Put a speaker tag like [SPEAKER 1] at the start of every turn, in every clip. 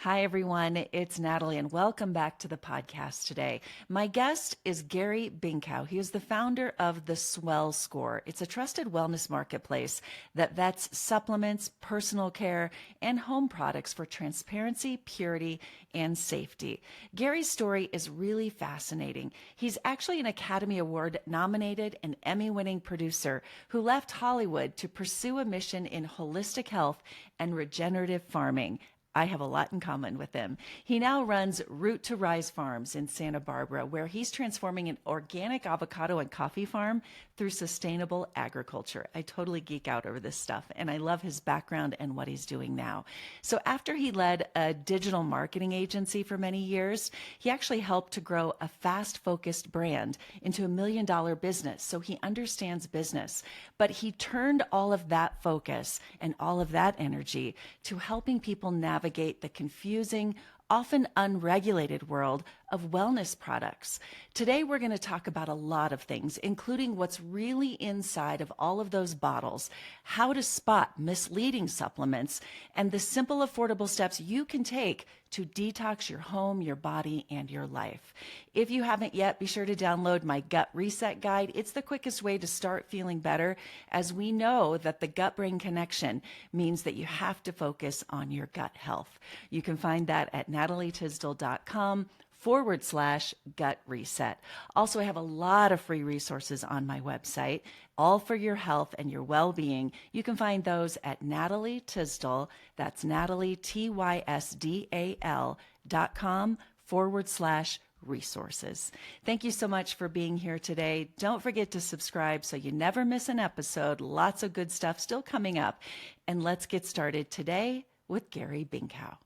[SPEAKER 1] Hi, everyone. It's Natalie, and welcome back to the podcast today. My guest is Gary Binkow. He is the founder of the Swell Score. It's a trusted wellness marketplace that vets supplements, personal care, and home products for transparency, purity, and safety. Gary's story is really fascinating. He's actually an Academy Award nominated and Emmy winning producer who left Hollywood to pursue a mission in holistic health and regenerative farming. I have a lot in common with him. He now runs Root to Rise Farms in Santa Barbara, where he's transforming an organic avocado and coffee farm through sustainable agriculture. I totally geek out over this stuff, and I love his background and what he's doing now. So after he led a digital marketing agency for many years, he actually helped to grow a fast-focused brand into $1 million business. So he understands business, but he turned all of that focus and all of that energy to helping people navigate the confusing, often unregulated world of wellness products. Today, we're going to talk about a lot of things, including what's really inside of all of those bottles, how to spot misleading supplements, and the simple, affordable steps you can take to detox your home, your body, and your life. If you haven't yet, be sure to download my Gut Reset Guide. It's the quickest way to start feeling better, as we know that the gut-brain connection means that you have to focus on your gut health. You can find that at natalietysdal.com/gut reset. Also, I have a lot of free resources on my website, all for your health and your well-being. You can find those at Natalie Tysdal, that's Natalie, TYSDAL.com/resources. Thank you so much for being here today. Don't forget to subscribe so you never miss an episode. Lots of good stuff still coming up. And let's get started today with Gary Binkow.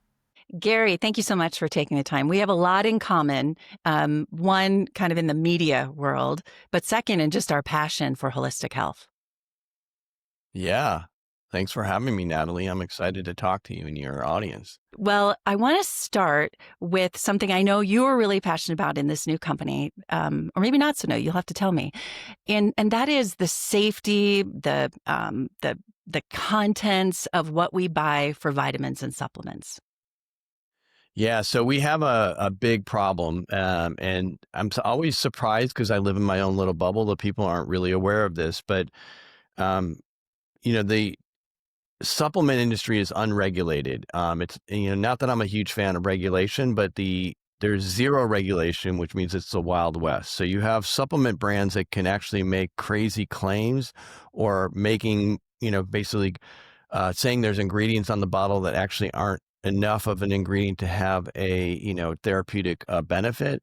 [SPEAKER 1] Gary, thank you so much for taking the time. We have a lot in common. One, kind of in the media world, but second, in just our passion for holistic health.
[SPEAKER 2] Yeah. Thanks for having me, Natalie. I'm excited to talk to you and your audience.
[SPEAKER 1] Well, I want to start with something I know you're really passionate about in this new company, or maybe not so new. You'll have to tell me, and that is the safety, the contents of what we buy for vitamins and supplements.
[SPEAKER 2] Yeah, so we have a big problem, and I'm always surprised because I live in my own little bubble that people aren't really aware of this. But um, the supplement industry is unregulated. It's not that I'm a huge fan of regulation, but there's zero regulation, which means it's the Wild West. So you have supplement brands that can actually make crazy claims, or making basically saying there's ingredients on the bottle that actually aren't enough of an ingredient to have a therapeutic benefit.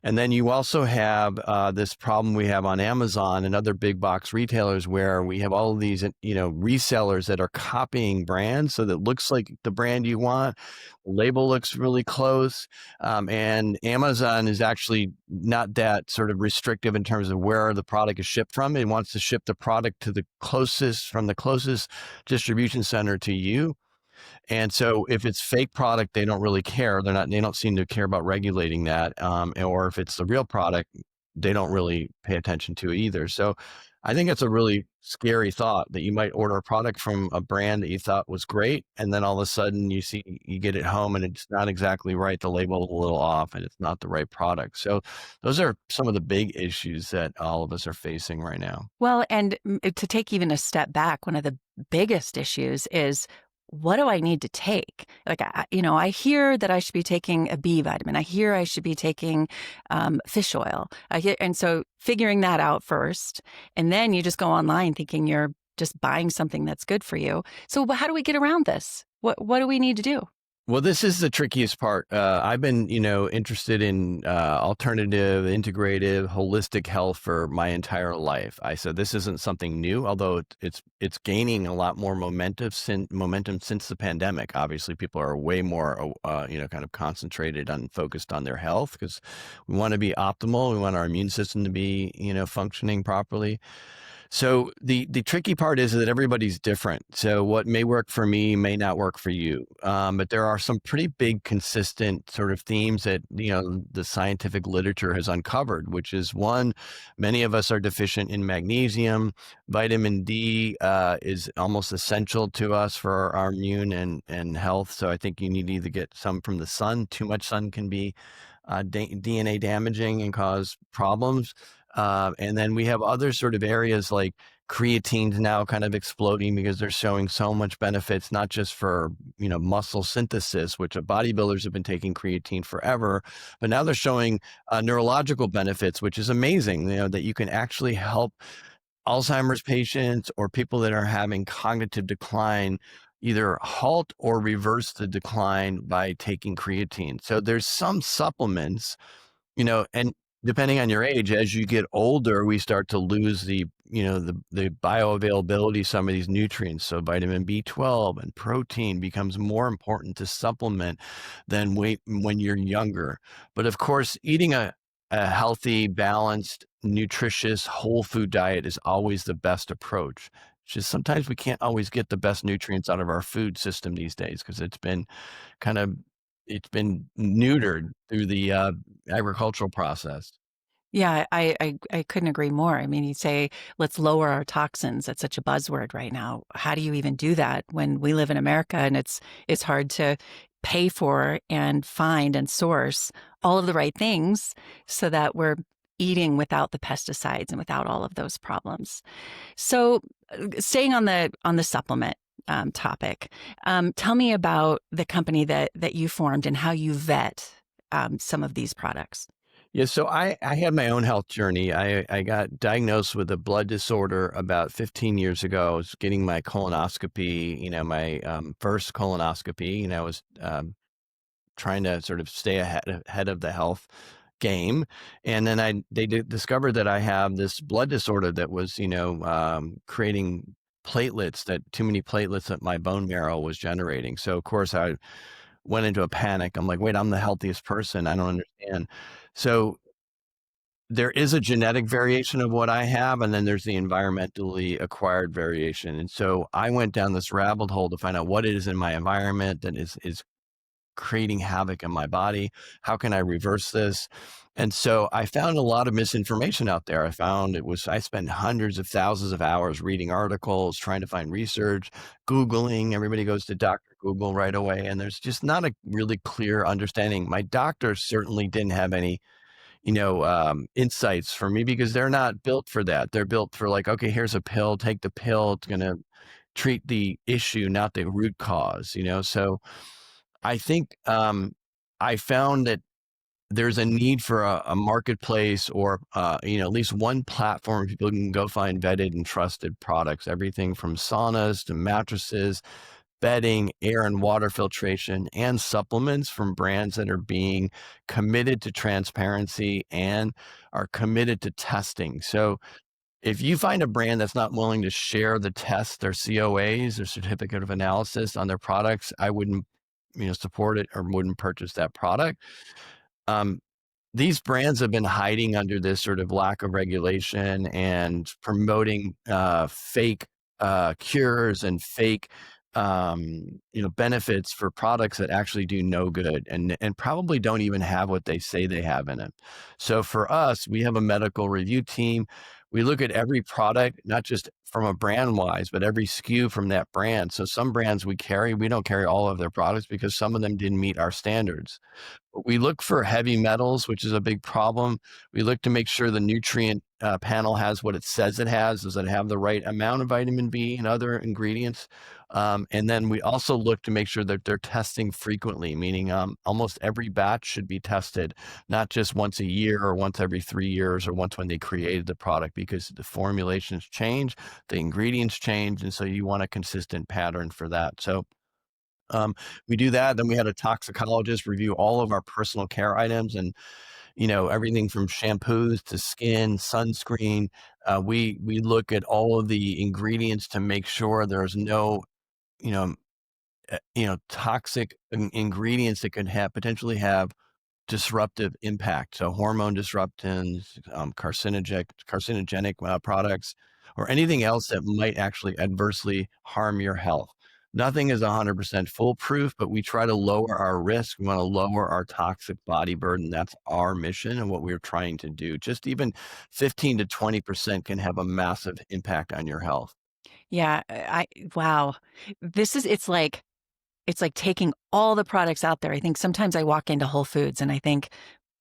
[SPEAKER 2] And then you also have this problem we have on Amazon and other big box retailers, where we have all of these resellers that are copying brands so that it looks like the brand you want. The label looks really close, and Amazon is actually not that sort of restrictive in terms of where the product is shipped from. It wants to ship the product to the closest distribution center to you. And so if it's fake product, they don't really care. They don't seem to care about regulating that. Or if it's the real product, they don't really pay attention to it either. So I think it's a really scary thought that you might order a product from a brand that you thought was great, and then all of a sudden you get it home and it's not exactly right. The label is a little off and it's not the right product. So those are some of the big issues that all of us are facing right now.
[SPEAKER 1] Well, and to take even a step back, one of the biggest issues is, what do I need to take? Like, I hear that I should be taking a B vitamin. I hear I should be taking fish oil. And so figuring that out first, and then you just go online thinking you're just buying something that's good for you. So how do we get around this? What do we need to do?
[SPEAKER 2] Well, this is the trickiest part. I've been, interested in alternative, integrative, holistic health for my entire life. I said this isn't something new, although it's gaining a lot more momentum since the pandemic. Obviously, people are way more, kind of concentrated on, focused on their health, because we want to be optimal. We want our immune system to be, functioning properly. So the tricky part is that everybody's different. So what may work for me may not work for you. But there are some pretty big consistent sort of themes that, the scientific literature has uncovered, which is one, many of us are deficient in magnesium. Vitamin D is almost essential to us for our immune and health. So I think you need to either get some from the sun. Too much sun can be DNA damaging and cause problems. And then we have other sort of areas like creatine's now kind of exploding because they're showing so much benefits, not just for, muscle synthesis, which bodybuilders have been taking creatine forever, but now they're showing neurological benefits, which is amazing, that you can actually help Alzheimer's patients or people that are having cognitive decline either halt or reverse the decline by taking creatine. So there's some supplements, and depending on your age, as you get older, we start to lose the bioavailability of some of these nutrients. So vitamin B12 and protein becomes more important to supplement than when you're younger. But of course, eating a healthy, balanced, nutritious, whole food diet is always the best approach. It's just sometimes we can't always get the best nutrients out of our food system these days because kind of it's been neutered through the agricultural process.
[SPEAKER 1] Yeah, I couldn't agree more. I mean, you say, let's lower our toxins. That's such a buzzword right now. How do you even do that when we live in America and it's hard to pay for and find and source all of the right things so that we're eating without the pesticides and without all of those problems. So, staying on the supplement topic, tell me about the company that you formed and how you vet some of these products.
[SPEAKER 2] Yeah, so I had my own health journey. I got diagnosed with a blood disorder about 15 years ago. I was getting my colonoscopy, my first colonoscopy, and I was trying to sort of stay ahead of the health game. And then they discovered that I have this blood disorder that was, creating platelets, that too many platelets that my bone marrow was generating. So of course I went into a panic. I'm like, wait, I'm the healthiest person. I don't understand. So there is a genetic variation of what I have, and then there's the environmentally acquired variation. And so I went down this rabbit hole to find out what it is in my environment that is creating havoc in my body. How can I reverse this? And so I found a lot of misinformation out there. I spent hundreds of thousands of hours reading articles, trying to find research, Googling. Everybody goes to Dr. Google right away. And there's just not a really clear understanding. My doctor certainly didn't have any, insights for me because they're not built for that. They're built for like, okay, here's a pill, take the pill. It's going to treat the issue, not the root cause. So I think I found that there's a need for a marketplace or, at least one platform people can go find vetted and trusted products, everything from saunas to mattresses, bedding, air and water filtration, and supplements from brands that are being committed to transparency and are committed to testing. So if you find a brand that's not willing to share the tests, their COAs, their certificate of analysis on their products, I wouldn't, support it or wouldn't purchase that product. Um, these brands have been hiding under this sort of lack of regulation and promoting fake cures and fake benefits for products that actually do no good and probably don't even have what they say they have in it. So for us, we have a medical review team. We look at every product, not just from a brand wise, but every SKU from that brand. So some brands we don't carry all of their products because some of them didn't meet our standards. We look for heavy metals, which is a big problem. We look to make sure the nutrient panel has what it says it has. Does it have the right amount of vitamin B and other ingredients? And then we also look to make sure that they're testing frequently, meaning almost every batch should be tested, not just once a year or once every 3 years or once when they created the product, because the formulations change, the ingredients change, and so you want a consistent pattern for that. So um, we do that. Then we had a toxicologist review all of our personal care items and, everything from shampoos to skin, sunscreen. We look at all of the ingredients to make sure there's no, you know, toxic ingredients that could potentially have disruptive impact. So hormone disruptants, carcinogenic products, or anything else that might actually adversely harm your health. Nothing is 100% foolproof, but we try to lower our risk. We want to lower our toxic body burden. That's our mission and what we're trying to do. Just even 15 to 20% can have a massive impact on your health.
[SPEAKER 3] Yeah, wow. It's like taking all the products out there. I think sometimes I walk into Whole Foods and I think,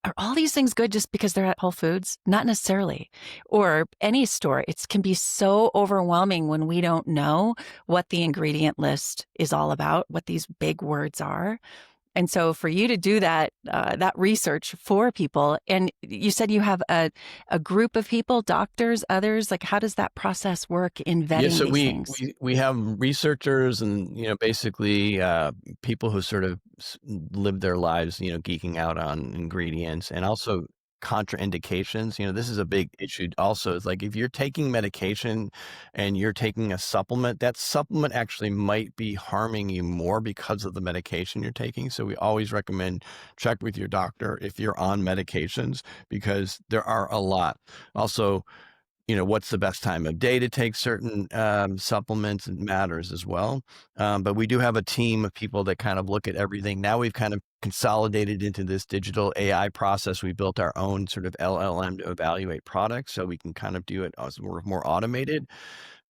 [SPEAKER 3] are all these things good just because they're at Whole Foods? Not necessarily. Or any store. It can be so overwhelming when we don't know what the ingredient list is all about, what these big words are. And so for you to do that research for people, and you said you have a group of people, doctors, others, like how does that process work in
[SPEAKER 2] Yeah,
[SPEAKER 3] vetting
[SPEAKER 2] so
[SPEAKER 3] these
[SPEAKER 2] we
[SPEAKER 3] things?
[SPEAKER 2] we we have researchers and, basically, people who sort of live their lives, geeking out on ingredients and also contraindications. This is a big issue also. It's like if you're taking medication and you're taking a supplement, that supplement actually might be harming you more because of the medication you're taking. So we always recommend check with your doctor if you're on medications because there are a lot. Also, what's the best time of day to take certain supplements and matters as well. But we do have a team of people that kind of look at everything. Now we've kind of consolidated into this digital AI process. We built our own sort of LLM to evaluate products so we can kind of do it as more automated.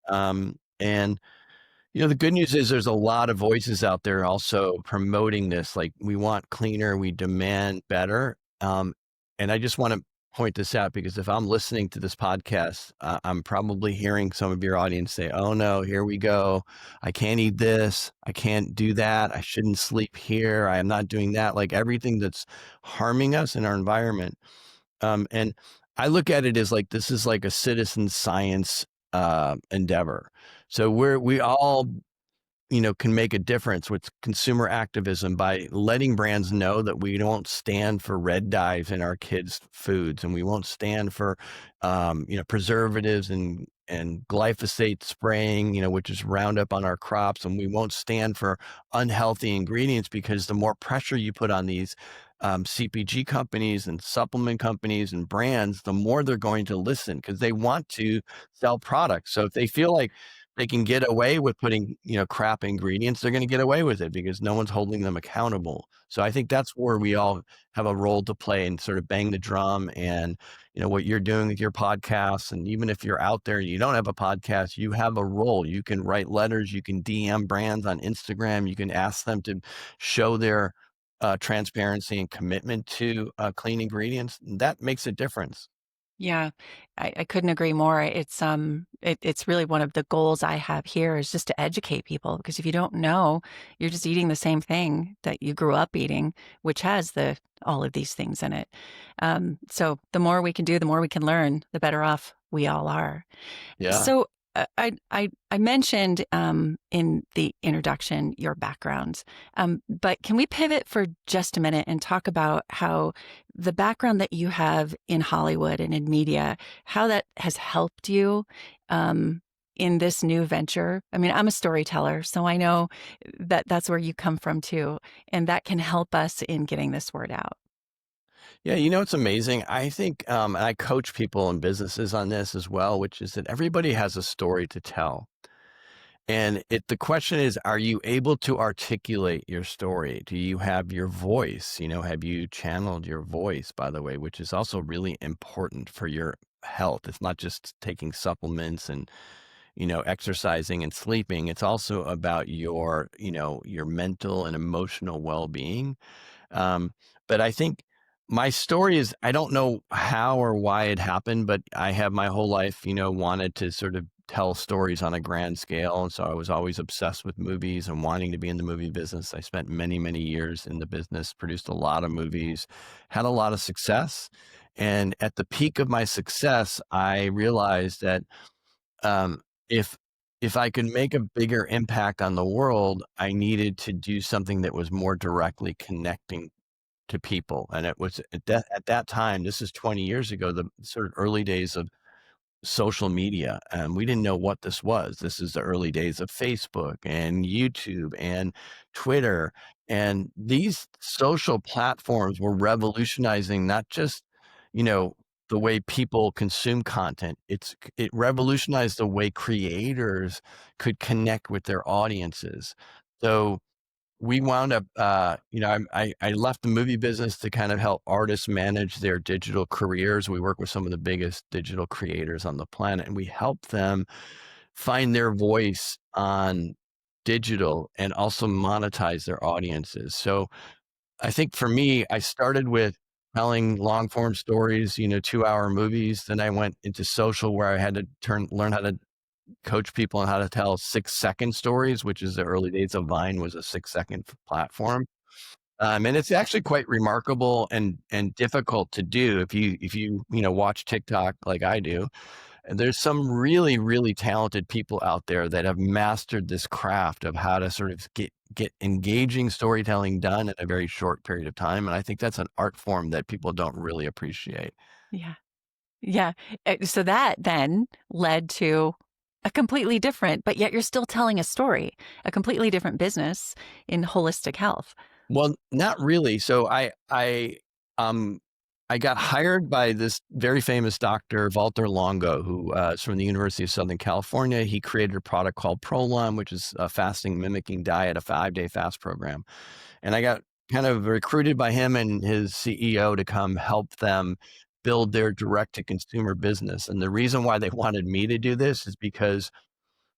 [SPEAKER 2] And the good news is there's a lot of voices out there also promoting this. Like we want cleaner, we demand better. And I just want to point this out because if I'm listening to this podcast, I'm probably hearing some of your audience say, "Oh no, here we go. I can't eat this. I can't do that. I shouldn't sleep here. I am not doing that." Like everything that's harming us in our environment. And I look at it as like this is like a citizen science endeavor. So we all can make a difference with consumer activism by letting brands know that we don't stand for red dyes in our kids' foods, and we won't stand for, preservatives and glyphosate spraying, which is Roundup on our crops, and we won't stand for unhealthy ingredients because the more pressure you put on these CPG companies and supplement companies and brands, the more they're going to listen because they want to sell products. So if they feel like they can get away with putting, crap ingredients, they're going to get away with it because no one's holding them accountable. So I think that's where we all have a role to play and sort of bang the drum and, what you're doing with your podcasts. And even if you're out there, and you don't have a podcast, you have a role. You can write letters, you can DM brands on Instagram, you can ask them to show their transparency and commitment to clean ingredients. That makes a difference.
[SPEAKER 3] Yeah, I couldn't agree more. It's really one of the goals I have here is just to educate people because if you don't know, you're just eating the same thing that you grew up eating, which has all of these things in it. So the more we can do, the more we can learn, the better off we all are.
[SPEAKER 2] Yeah.
[SPEAKER 3] So I mentioned in the introduction your background, but can we pivot for just a minute and talk about how the background that you have in Hollywood and in media, how that has helped you in this new venture? I mean, I'm a storyteller, so I know that that's where you come from too, and that can help us in getting this word out.
[SPEAKER 2] Yeah, it's amazing. I think, and I coach people in businesses on this as well, which is that everybody has a story to tell. And the question is, are you able to articulate your story? Do you have your voice? Have you channeled your voice, by the way, which is also really important for your health. It's not just taking supplements and, exercising and sleeping. It's also about your mental and emotional well-being. Um, but I think my story is I don't know how or why it happened, but I have my whole life, wanted to sort of tell stories on a grand scale. And so I was always obsessed with movies and wanting to be in the movie business. I spent many, many years in the business, produced a lot of movies, had a lot of success. And at the peak of my success, I realized that um, if if I could make a bigger impact on the world, I needed to do something that was more directly connecting to people. And it was at that time, this is 20 years ago, the sort of early days of social media. And we didn't know what this was. This is the early days of Facebook and YouTube and Twitter. And these social platforms were revolutionizing not just, you know, the way people consume content. It revolutionized the way creators could connect with their audiences. So we wound up, I left the movie business to kind of help artists manage their digital careers. We work with some of the biggest digital creators on the planet, and we help them find their voice on digital and also monetize their audiences. So I think for me, I started with telling long form stories, 2-hour movies. Then I went into social, where I had to learn how to coach people on how to tell 6-second stories, which is the early days of Vine was a 6-second platform. And it's actually quite remarkable and difficult to do if you watch TikTok like I do. And there's some really, really talented people out there that have mastered this craft of how to sort of get engaging storytelling done in a very short period of time. And I think that's an art form that people don't really appreciate.
[SPEAKER 3] Yeah. Yeah. So that then led to a completely different, but yet you're still telling a story, a completely different business in holistic health.
[SPEAKER 2] Well, not really. So I got hired by this very famous doctor, Walter Longo, who is from the University of Southern California. He created a product called ProLon, which is a fasting mimicking diet, a 5-day fast program. And I got kind of recruited by him and his CEO to come help them build their direct to consumer business. And the reason why they wanted me to do this is because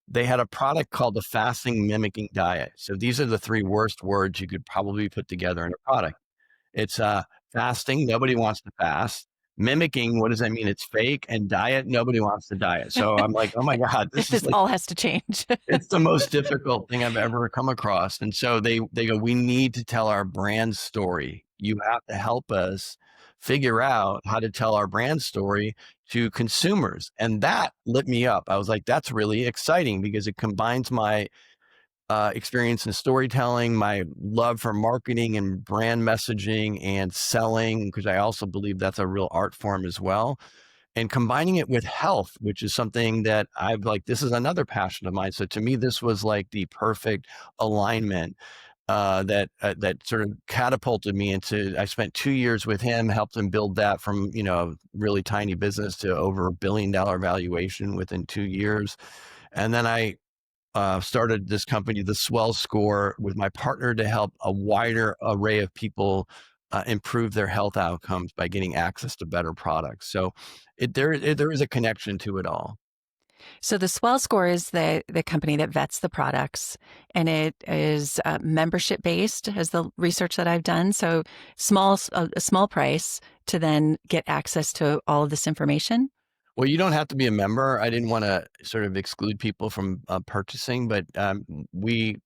[SPEAKER 2] they had a product called the fasting mimicking diet. So these are the 3 worst words you could probably put together in a product. It's fasting, nobody wants to fast. Mimicking, what does that mean? It's fake. And diet, nobody wants to diet. So I'm like, oh my God, this is
[SPEAKER 3] This
[SPEAKER 2] like,
[SPEAKER 3] all has to change.
[SPEAKER 2] it's the most difficult thing I've ever come across. And so they go, we need to tell our brand story. You have to help us figure out how to tell our brand story to consumers. And that lit me up. I was like, that's really exciting because it combines my experience in storytelling, my love for marketing and brand messaging and selling, because I also believe that's a real art form as well. And combining it with health, which is something that I've like, this is another passion of mine. So to me, this was like the perfect alignment that sort of catapulted me into. I spent 2 years with him, helped him build that from really tiny business to over $1 billion valuation within 2 years. And then I started this company, the Swell Score, with my partner to help a wider array of people improve their health outcomes by getting access to better products. So there is a connection to it all.
[SPEAKER 3] So the Swell Score is the company that vets the products, and it is membership based, as the research that I've done. So a small price to then get access to all of this information.
[SPEAKER 2] Well, you don't have to be a member. I didn't want to sort of exclude people from purchasing, but we're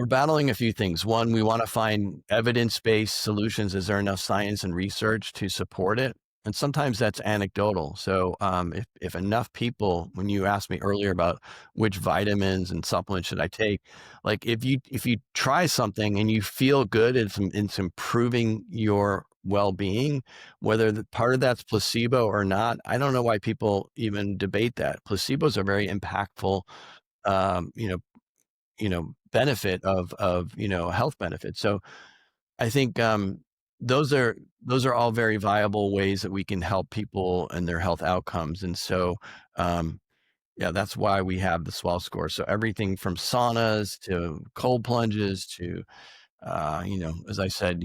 [SPEAKER 2] battling a few things. One, we want to find evidence-based solutions. Is there enough science and research to support it? And sometimes that's anecdotal. So if enough people, when you asked me earlier about which vitamins and supplements should I take, like if you try something and you feel good, it's improving your well-being, whether part of that's placebo or not, I don't know why people even debate that. Placebos are very impactful, um, you know, benefit of health benefits. So I think those are all very viable ways that we can help people and their health outcomes. And so yeah, that's why we have the Swell Score. So everything from saunas to cold plunges to as I said,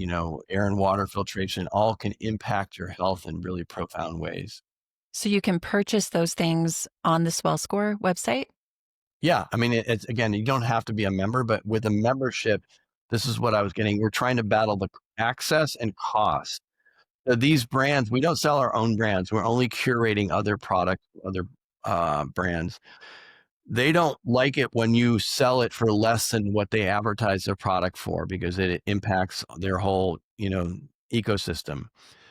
[SPEAKER 2] air and water filtration, all can impact your health in really profound ways.
[SPEAKER 3] So you can purchase those things on the Swell Score website.
[SPEAKER 2] Yeah. I mean, it's again, you don't have to be a member, but with a membership, this is what I was getting. We're trying to battle the access and cost. So these brands, we don't sell our own brands. We're only curating other products, other brands. They don't like it when you sell it for less than what they advertise their product for, because it impacts their whole, ecosystem.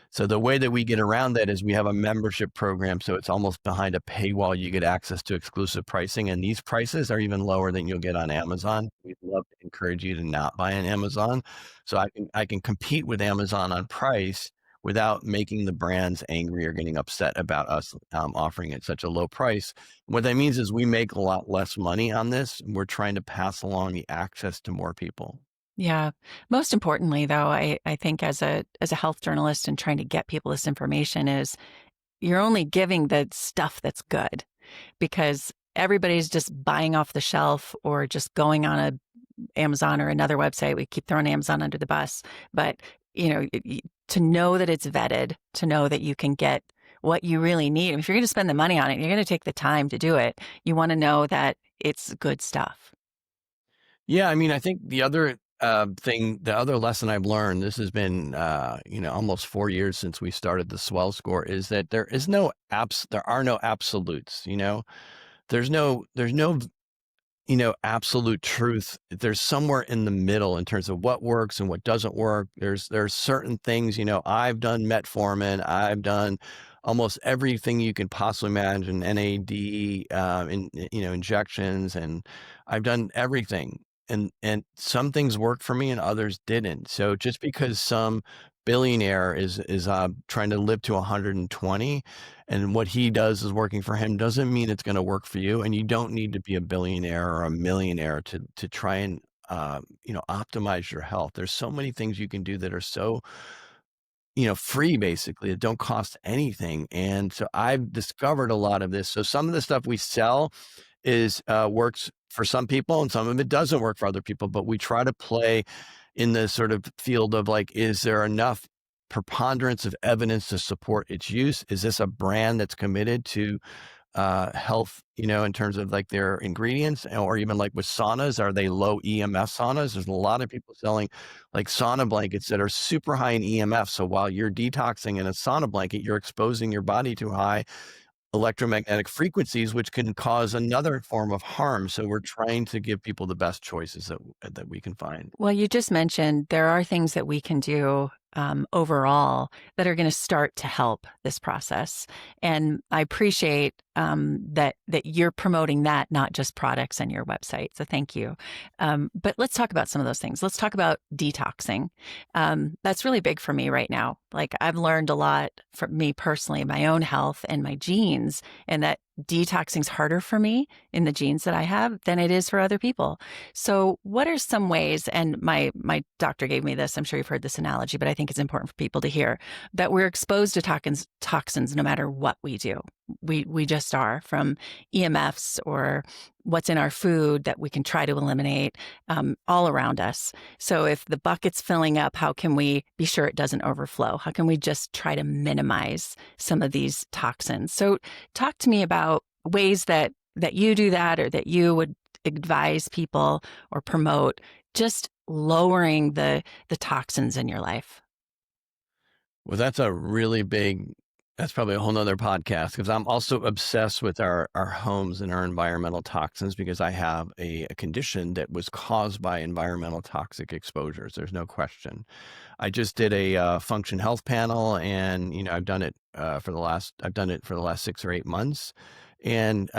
[SPEAKER 2] So the way that we get around that is we have a membership program. So it's almost behind a paywall. You get access to exclusive pricing, and these prices are even lower than you'll get on Amazon. We'd love to encourage you to not buy on Amazon. So I can compete with Amazon on price without making the brands angry or getting upset about us offering at such a low price. What that means is we make a lot less money on this. And we're trying to pass along the access to more people.
[SPEAKER 3] Yeah. Most importantly, though, I think as a health journalist and trying to get people this information is you're only giving the stuff that's good because everybody's just buying off the shelf or just going on a Amazon or another website. We keep throwing Amazon under the bus, but to know that it's vetted, to know that you can get what you really need. If you're going to spend the money on it, you're going to take the time to do it. You want to know that it's good stuff.
[SPEAKER 2] Yeah, I mean, I think the other the other lesson I've learned, this has been, almost 4 years since we started the Swell Score, is that there are no absolutes, there's no absolute truth. There's somewhere in the middle in terms of what works and what doesn't work. There's certain things, I've done metformin, I've done almost everything you can possibly imagine, NAD, injections, and I've done everything. And some things worked for me and others didn't. So just because some billionaire is trying to live to 120 and what he does is working for him doesn't mean it's going to work for you. And you don't need to be a billionaire or a millionaire to try and optimize your health. There's so many things you can do that are so free, basically, that don't cost anything. And so I've discovered a lot of this. So some of the stuff we sell is works for some people and some of it doesn't work for other people, but we try to play in the sort of field of like, is there enough preponderance of evidence to support its use? Is this a brand that's committed to health, in terms of like their ingredients, or even like with saunas, are they low EMF saunas? There's a lot of people selling like sauna blankets that are super high in EMF. So while you're detoxing in a sauna blanket, you're exposing your body to high electromagnetic frequencies, which can cause another form of harm. So we're trying to give people the best choices that we can find.
[SPEAKER 3] Well, you just mentioned there are things that we can do overall that are going to start to help this process. And I appreciate that you're promoting that, not just products on your website. So thank you. But let's talk about some of those things. Let's talk about detoxing. That's really big for me right now. Like I've learned a lot from me personally, my own health and my genes, and that detoxing is harder for me in the genes that I have than it is for other people. So what are some ways, and my doctor gave me this, I'm sure you've heard this analogy, but I think it's important for people to hear, that we're exposed to toxins no matter what we do. We just are, from EMFs or what's in our food that we can try to eliminate all around us. So if the bucket's filling up, how can we be sure it doesn't overflow? How can we just try to minimize some of these toxins? So talk to me about ways that you do that, or that you would advise people or promote just lowering the toxins in your life.
[SPEAKER 2] Well, that's probably a whole nother podcast, because I'm also obsessed with our homes and our environmental toxins, because I have a condition that was caused by environmental toxic exposures. There's no question. I just did a function health panel, and I've done it for the last 6 or 8 months. And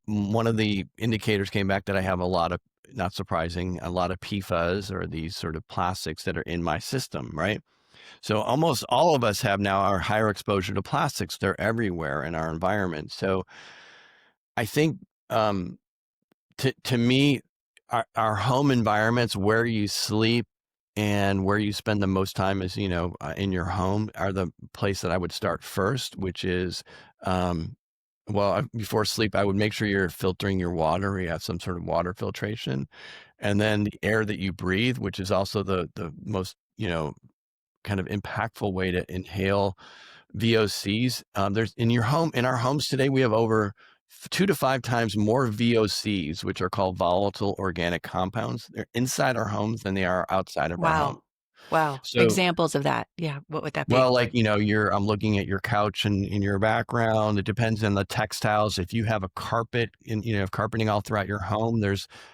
[SPEAKER 2] one of the indicators came back that I have a lot of, not surprising, a lot of PFAS, or these sort of plastics that are in my system, right? So almost all of us have now our higher exposure to plastics. They're everywhere in our environment. So I think to me, our home environments, where you sleep and where you spend the most time is, in your home, are the place that I would start first, which is, before sleep, I would make sure you're filtering your water. You have some sort of water filtration. And then the air that you breathe, which is also the most, kind of impactful way to inhale VOCs. In our homes today, we have over 2 to 5 times more VOCs, which are called volatile organic compounds. They're inside our homes than they are outside of our home.
[SPEAKER 3] Wow.
[SPEAKER 2] So,
[SPEAKER 3] Examples of that. Yeah. What would that be?
[SPEAKER 2] well, like, I'm looking at your couch and in your background. It depends on the textiles. If you have a carpet and, have carpeting all throughout your home,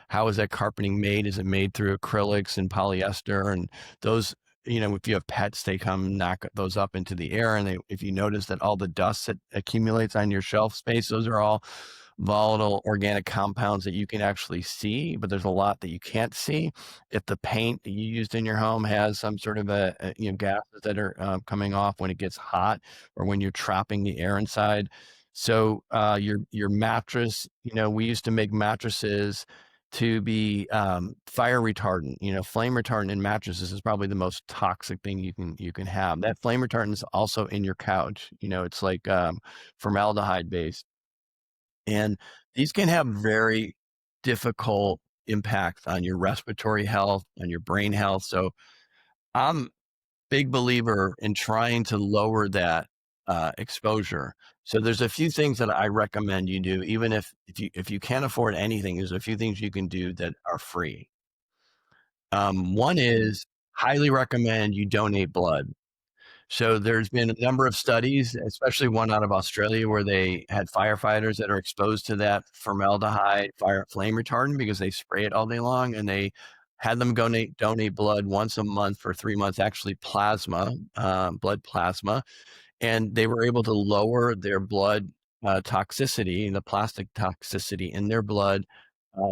[SPEAKER 2] how is that carpeting made? Is it made through acrylics and polyester? And those, if you have pets, they come knock those up into the air. And if you notice that all the dust that accumulates on your shelf space, those are all volatile organic compounds that you can actually see, but there's a lot that you can't see. If the paint that you used in your home has some sort of gases that are coming off when it gets hot, or when you're trapping the air inside. So your mattress, we used to make mattresses to be fire retardant. Flame retardant in mattresses is probably the most toxic thing you can have. That flame retardant is also in your couch. It's like formaldehyde based, and these can have very difficult impacts on your respiratory health, on your brain health. So I'm big believer in trying to lower that exposure. So there's a few things that I recommend you do, even if you can't afford anything. There's a few things you can do that are free. One is highly recommend you donate blood. So there's been a number of studies, especially one out of Australia, where they had firefighters that are exposed to that formaldehyde flame retardant because they spray it all day long, and they had them donate blood once a month for 3 months, actually plasma, blood plasma, and they were able to lower their blood toxicity, the plastic toxicity in their blood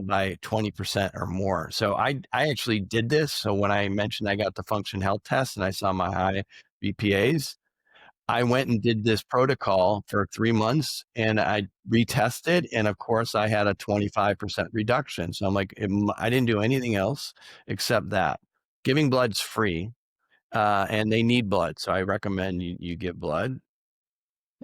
[SPEAKER 2] by 20% or more. So I actually did this. So when I mentioned I got the function health test and I saw my high BPAs, I went and did this protocol for 3 months and I retested. And of course I had a 25% reduction. So I'm like, I didn't do anything else except that. Giving blood's free, and they need blood. So I recommend you give blood.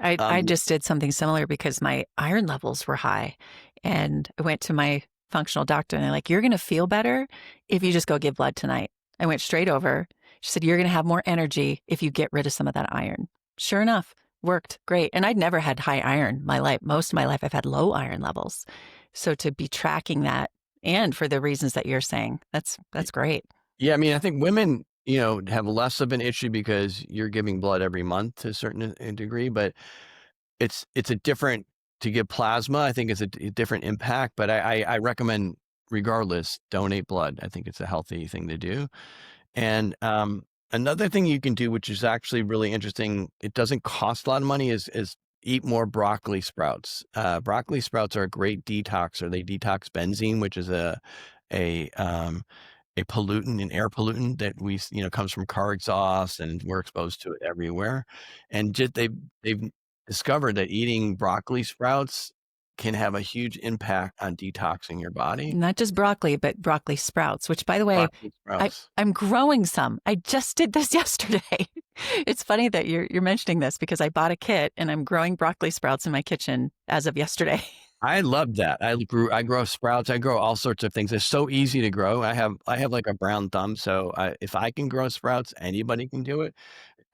[SPEAKER 3] I just did something similar because my iron levels were high, and I went to my functional doctor and they're like, you're going to feel better if you just go give blood tonight. I went straight over. She said, you're going to have more energy if you get rid of some of that iron. Sure enough, worked great. And I'd never had high iron my life. Most of my life, I've had low iron levels. So to be tracking that, and for the reasons that you're saying, that's great.
[SPEAKER 2] Yeah. I mean, I think women, have less of an issue because you're giving blood every month to a certain degree, but it's a different, to give plasma, I think it's a different impact, but I recommend regardless, donate blood. I think it's a healthy thing to do. And another thing you can do, which is actually really interesting, it doesn't cost a lot of money, is eat more broccoli sprouts. Broccoli sprouts are a great detox, or they detox benzene, which is a pollutant, an air pollutant that comes from car exhaust, and we're exposed to it everywhere. And just they've discovered that eating broccoli sprouts can have a huge impact on detoxing your body.
[SPEAKER 3] Not just broccoli, but broccoli sprouts, which, by the way, I'm growing some. I just did this yesterday. It's funny that you're mentioning this because I bought a kit and I'm growing broccoli sprouts in my kitchen as of yesterday. I
[SPEAKER 2] love that. I grow sprouts. I grow all sorts of things. It's so easy to grow. I have like a brown thumb. So if I can grow sprouts, anybody can do it.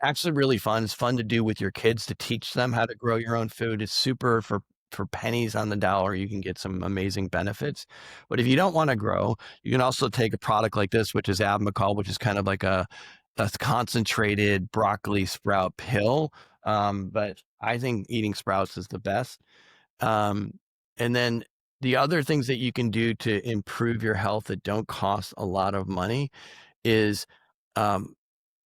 [SPEAKER 2] Actually really fun. It's fun to do with your kids, to teach them how to grow your own food. It's super for pennies on the dollar. You can get some amazing benefits. But if you don't want to grow, you can also take a product like this, which is Abmacol, which is kind of like a concentrated broccoli sprout pill. But I think eating sprouts is the best. And then the other things that you can do to improve your health that don't cost a lot of money is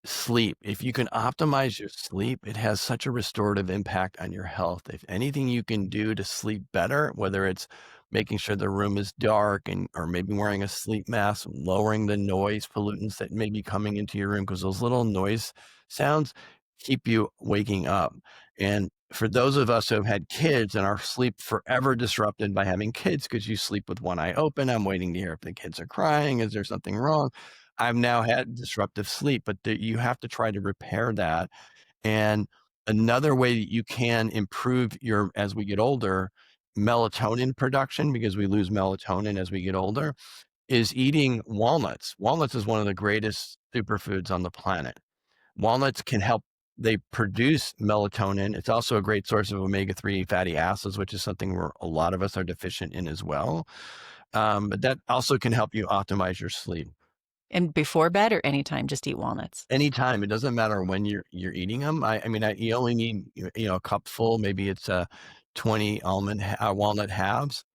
[SPEAKER 2] sleep. If you can optimize your sleep, it has such a restorative impact on your health. If anything you can do to sleep better, whether it's making sure the room is dark or maybe wearing a sleep mask, lowering the noise pollutants that may be coming into your room, because those little noise sounds keep you waking up. And for those of us who have had kids and our sleep forever disrupted by having kids, because you sleep with one eye open, I'm waiting to hear if the kids are crying. Is there something wrong? I've now had disruptive sleep, but you have to try to repair that. And another way that you can improve as we get older, melatonin production, because we lose melatonin as we get older, is eating walnuts. Walnuts is one of the greatest superfoods on the planet. Walnuts can help. They produce melatonin. It's also a great source of omega-3 fatty acids, which is something where a lot of us are deficient in as well. But that also can help you optimize your sleep.
[SPEAKER 3] And before bed or anytime, just eat walnuts?
[SPEAKER 2] Anytime. It doesn't matter when you're eating them. You only need, a cup full. Maybe it's 20 walnut halves.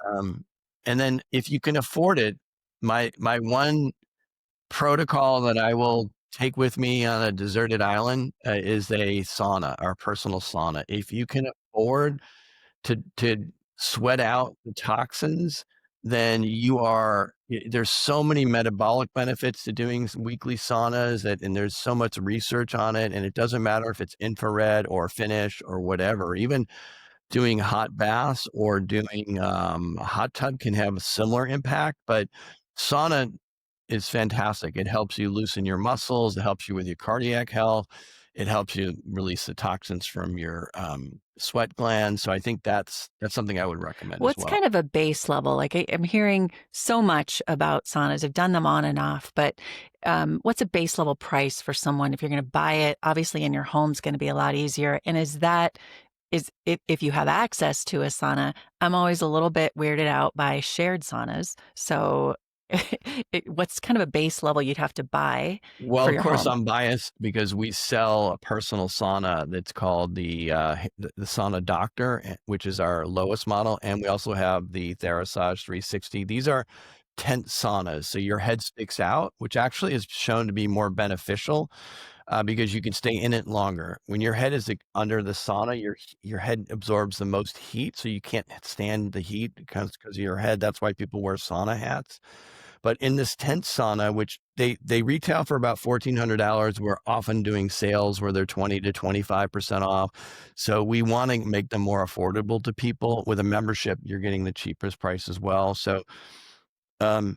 [SPEAKER 2] And then if you can afford it, my one protocol that I will take with me on a deserted island is a sauna, our personal sauna. If you can afford to sweat out the toxins, then there's so many metabolic benefits to doing weekly saunas, and there's so much research on it. And it doesn't matter if it's infrared or Finnish or whatever, even doing hot baths or doing a hot tub can have a similar impact, but sauna is fantastic. It helps you loosen your muscles. It helps you with your cardiac health. It helps you release the toxins from your sweat glands. So I think that's something I would recommend as
[SPEAKER 3] What's
[SPEAKER 2] well.
[SPEAKER 3] kind of a base level? Like I'm hearing so much about saunas. I've done them on and off, but what's a base level price for someone if you're going to buy it? Obviously, in your home's going to be a lot easier. And is if you have access to a sauna, I'm always a little bit weirded out by shared saunas. So, what's kind of a base level you'd have to buy
[SPEAKER 2] Well,
[SPEAKER 3] for
[SPEAKER 2] of
[SPEAKER 3] your
[SPEAKER 2] course,
[SPEAKER 3] home?
[SPEAKER 2] I'm biased because we sell a personal sauna that's called the Sauna Doctor, which is our lowest model, and we also have the Therasage 360. These are tent saunas, so your head sticks out, which actually is shown to be more beneficial because you can stay in it longer. When your head is under the sauna, your head absorbs the most heat, so you can't stand the heat because of your head. That's why people wear sauna hats. But in this tent sauna, which they retail for about $1,400, we're often doing sales where they're 20 to 25% off. So we want to make them more affordable to people. With a membership, you're getting the cheapest price as well. So um,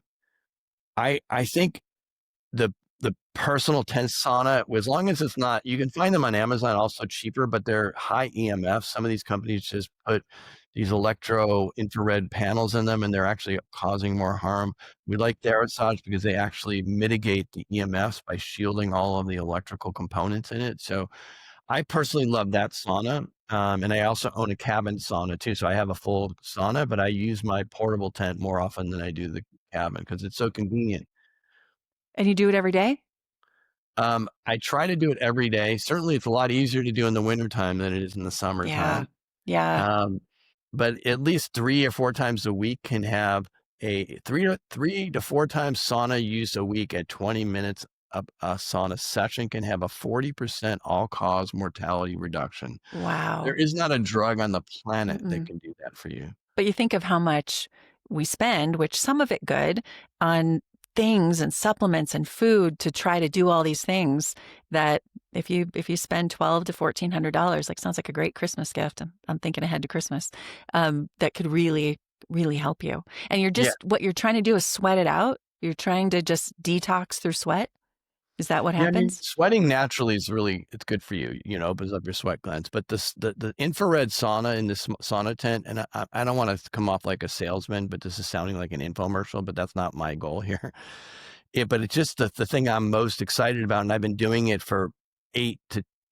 [SPEAKER 2] I think the personal tent sauna, as long as it's not, you can find them on Amazon also cheaper, but they're high EMF. Some of these companies just put these electro infrared panels in them and they're actually causing more harm. We like Therasage because they actually mitigate the EMFs by shielding all of the electrical components in it. So I personally love that sauna. And I also own a cabin sauna too. So I have a full sauna, but I use my portable tent more often than I do the cabin because it's so convenient.
[SPEAKER 3] And you do it every day?
[SPEAKER 2] I try to do it every day. Certainly, it's a lot easier to do in the wintertime than it is in the
[SPEAKER 3] Yeah.
[SPEAKER 2] summertime.
[SPEAKER 3] Yeah.
[SPEAKER 2] Um, but at least 3 or 4 times a week can have a 3 to 4 times sauna use a week at 20 minutes. A sauna session can have a 40% all-cause mortality reduction. There
[SPEAKER 3] Wow.
[SPEAKER 2] is not a drug on the planet that
[SPEAKER 3] Mm-mm.
[SPEAKER 2] can do that for you.
[SPEAKER 3] But you think of how much we spend, which some of it good, on things and supplements and food to try to do all these things that if you spend $1,200 to $1,400, like sounds like a great Christmas gift. I'm thinking ahead to Christmas. That could really, really help you. And
[SPEAKER 2] Yeah.
[SPEAKER 3] what you're trying to do is sweat it out. You're trying to just detox through sweat. Is that what
[SPEAKER 2] Yeah, I mean,
[SPEAKER 3] happens?
[SPEAKER 2] sweating naturally is it's good for you, opens up your sweat glands. But the infrared sauna in this sauna tent, and I don't want to come off like a salesman, but this is sounding like an infomercial, but that's not my goal here. But it's just the thing I'm most excited about, and I've been doing it for 8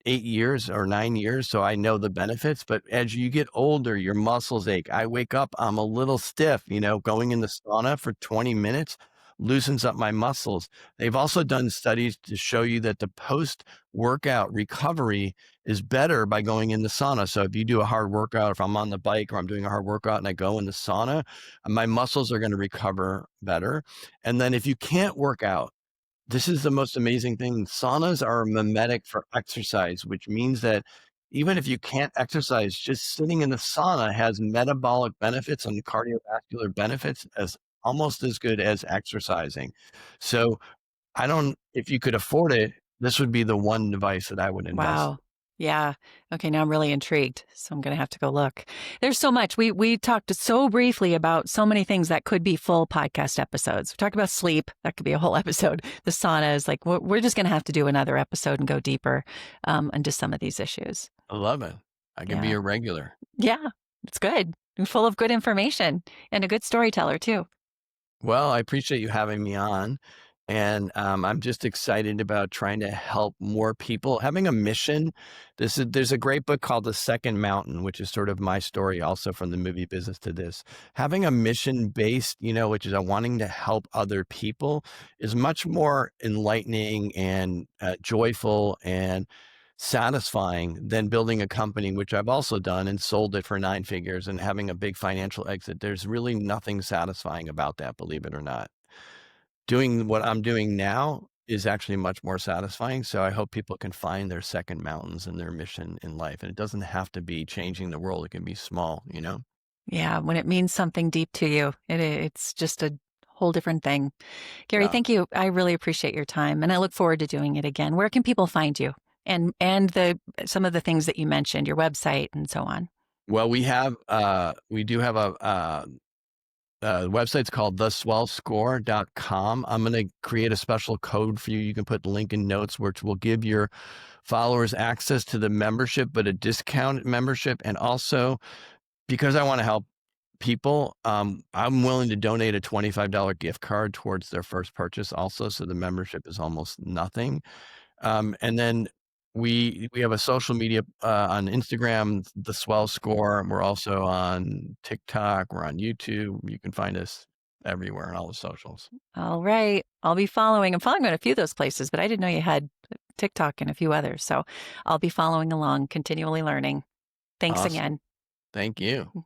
[SPEAKER 2] years or 9 years, so I know the benefits. But as you get older, your muscles ache. I wake up, I'm a little stiff, going in the sauna for 20 minutes loosens up my muscles. They've also done studies to show you that the post-workout recovery is better by going in the sauna. So if you do a hard workout, if I'm on the bike or I'm doing a hard workout and I go in the sauna, my muscles are going to recover better. And then if you can't work out, this is the most amazing thing. Saunas are a mimetic for exercise, which means that even if you can't exercise, just sitting in the sauna has metabolic benefits and cardiovascular benefits as almost as good as exercising. So if you could afford it, this would be the one device that I would invest
[SPEAKER 3] Wow. Yeah. Okay, now I'm really intrigued. So I'm going to have to go look. There's so much. We talked so briefly about so many things that could be full podcast episodes. We talked about sleep. That could be a whole episode. The sauna is like, we're just going to have to do another episode and go deeper into some of these issues.
[SPEAKER 2] in. I love it. I can be
[SPEAKER 3] Yeah.
[SPEAKER 2] a regular.
[SPEAKER 3] Yeah. It's good. And full of good information and a good storyteller too.
[SPEAKER 2] Well, I appreciate you having me on. And I'm just excited about trying to help more people. Having a mission. There's a great book called The Second Mountain, which is sort of my story also from the movie business to this. Having a mission based, which is a wanting to help other people is much more enlightening and joyful and satisfying than building a company, which I've also done and sold it for 9 figures and having a big financial exit. There's really nothing satisfying about that, believe it or not. Doing what I'm doing now is actually much more satisfying. So I hope people can find their second mountains and their mission in life. And it doesn't have to be changing the world. It can be small.
[SPEAKER 3] Yeah. When it means something deep to you, it's just a whole different thing. Gary,
[SPEAKER 2] Yeah.
[SPEAKER 3] thank you. I really appreciate your time and I look forward to doing it again. Where can people find you? And some of the things that you mentioned, your website and so on.
[SPEAKER 2] Well, we do have the website's called theswellscore.com. I'm going to create a special code for you. You can put the link in notes, which will give your followers access to the membership, but a discounted membership. And also, because I want to help people, I'm willing to donate a $25 gift card towards their first purchase also. So the membership is almost nothing. And then we have a social media on Instagram, the Swell Score. We're also on TikTok. We're on YouTube. You can find us everywhere on all the socials.
[SPEAKER 3] All right. I'll be following. I'm following on a few of those places, but I didn't know you had TikTok and a few others. So I'll be following along, continually learning. Thanks
[SPEAKER 2] Awesome.
[SPEAKER 3] again.
[SPEAKER 2] Thank you.